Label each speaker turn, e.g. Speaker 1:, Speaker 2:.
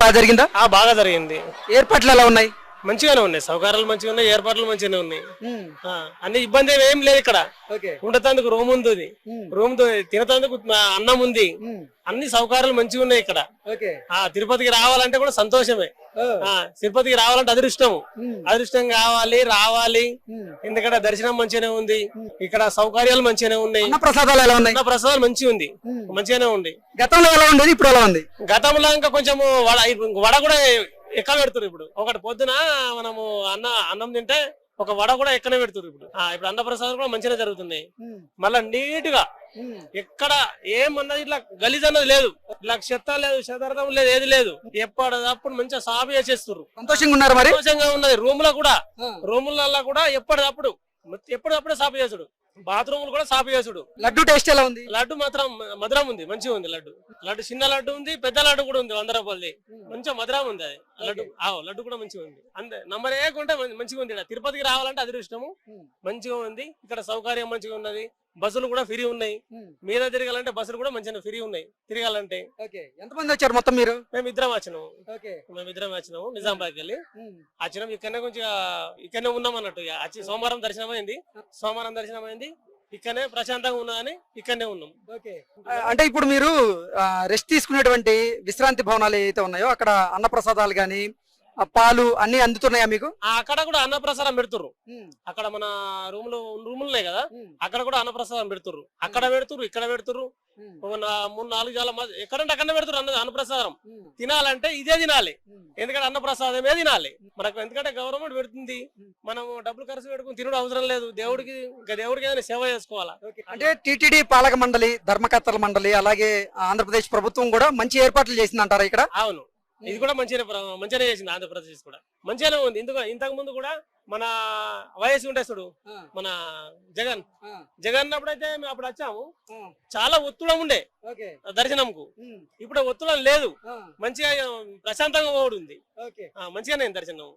Speaker 1: బాగా జరిగిందా?
Speaker 2: బాగా జరిగింది.
Speaker 1: ఏర్పాట్లు ఎలా ఉన్నాయి?
Speaker 2: మంచిగానే ఉన్నాయి, సౌకర్యాలు మంచిగా ఉన్నాయి, ఏర్పాట్లు మంచిగానే ఉన్నాయి. అన్ని ఇబ్బంది ఏం లేదు ఇక్కడ. ఉండటానికి రూమ్ ఉంది, రూమ్ తినటానికి అన్నం ఉంది, అన్ని సౌకర్యాలు మంచిగా ఉన్నాయి ఇక్కడ. తిరుపతికి రావాలంటే కూడా సంతోషమే. తిరుపతికి రావాలంటే అదృష్టం కావాలి, రావాలి. ఎందుకంటే దర్శనం మంచిగానే ఉంది, ఇక్కడ సౌకర్యాలు మంచిగానే ఉన్నాయి.
Speaker 1: ప్రసాదాలు ఎలా ఉన్నాయి?
Speaker 2: ప్రసాదాలు మంచిగా ఉంది, మంచిగానే ఉంది.
Speaker 1: గతంలో ఎలా ఉండేది, ఇప్పుడు ఎలా ఉంది?
Speaker 2: గతంలో ఇంకా కొంచెం వడ కూడా ఎక్కువ పెడుతున్నారు. ఇప్పుడు ఒకటి పొద్దున మనము అన్నం తింటే ఒక వడ కూడా ఎక్కనే పెడుతున్నారు. ఇప్పుడు అన్నప్రసాదం కూడా మంచిగా జరుగుతుంది. మళ్ళా నీట్ గా ఎక్కడ ఏమన్నది ఇట్లా గలీజ్ అన్నది లేదు, ఇట్లా చెత్త లేదు, శతార్థం లేదు, ఏది లేదు. ఎప్పటిదప్పుడు మంచిగా సాఫ్ చేసేస్తున్నారు.
Speaker 1: సంతోషంగా ఉన్నారు మరి?
Speaker 2: సంతోషంగా ఉన్నది. రూములలో కూడా ఎప్పటిదప్పుడే సాఫ్ చేసుడు. బాత్రూములు కూడా సాఫ్ చేసుడు.
Speaker 1: లడ్డు టేస్ట్ ఎలా ఉంది?
Speaker 2: లడ్డు మాత్రం మధురం ఉంది, మంచిగా ఉంది. లడ్డు చిన్న లడ్డు ఉంది, పెద్ద లడ్డు కూడా ఉంది, 100 రూపాయలది. మంచిగా మధురం ఉంది అది లడ్డు కూడా మంచిగా ఉంది. అంతే నంబర్ ఏకుంటే మంచిగా ఉంది. తిరుపతికి రావాలంటే అదృష్టము, మంచిగా ఉంది. ఇక్కడ సౌకర్యం మంచిగా ఉన్నది. బస్సులు కూడా ఫ్రీ ఉన్నాయి. మీద తిరగాలంటే బస్సులు కూడా మంచిగా ఫ్రీ ఉన్నాయి తిరగాలంటే.
Speaker 1: ఎంతమంది వచ్చారు మొత్తం మీరు?
Speaker 2: మేము ఇద్దరం వచ్చినాము నిజామాబాద్కి వెళ్ళి వచ్చినాం. ఇక్కడనే ఉన్నాం అన్నట్టు. సోమవారం దర్శనం అయింది, ఇక్కడనే ప్రశాంతంగా ఉన్నదని ఇక్కడనే ఉన్నాం.
Speaker 1: అంటే ఇప్పుడు మీరు రెస్ట్ తీసుకునేటువంటి విశ్రాంతి భవనాలు ఏవైతే ఉన్నాయో అక్కడ అన్నప్రసాదాలు గాని పాలు అన్ని అందుతున్నాయా మీకు?
Speaker 2: అక్కడ కూడా అన్నప్రసాదం పెడుతుర్రు. అక్కడ మన రూములు ఉన్నాయి కదా, అక్కడ కూడా అన్నప్రసాదం పెడుతుర్రు. అక్కడ పెడుతుర్రు, ఇక్కడ పెడుతుర్రు. 3-4 జాల ఎక్కడంటే అక్కడ పెడుతురు అన్నప్రసాదం. తినాలంటే ఇదే తినాలి, ఎందుకంటే అన్నప్రసాదమే తినాలి మనకు. ఎందుకంటే గవర్నమెంట్ పెడుతుంది, మనం డబ్బులు ఖర్చు పెట్టుకుని తినడం అవసరం లేదు. దేవుడికి ఏదైనా సేవ చేసుకోవాలా.
Speaker 1: అంటే టీటీడీ పాలక మండలి, ధర్మకర్తల మండలి, అలాగే ఆంధ్రప్రదేశ్ ప్రభుత్వం కూడా మంచి ఏర్పాట్లు చేసింది అంటారా ఇక్కడ?
Speaker 2: అవును, ఇది కూడా మంచిగానే చేసింది. ఆంధ్రప్రదేశ్ కూడా మంచిగానే ఉంది. ఇంతకు ముందు కూడా మన వయసు ఉంటే చూడు, మన జగన్ అప్పుడైతే మేము అప్పుడు వచ్చాము, చాలా ఒత్తుడం ఉండే దర్శనంకు. ఇప్పుడు ఒత్తుడం లేదు, మంచిగా ప్రశాంతంగా ఉంది. మంచిగానే దర్శనం.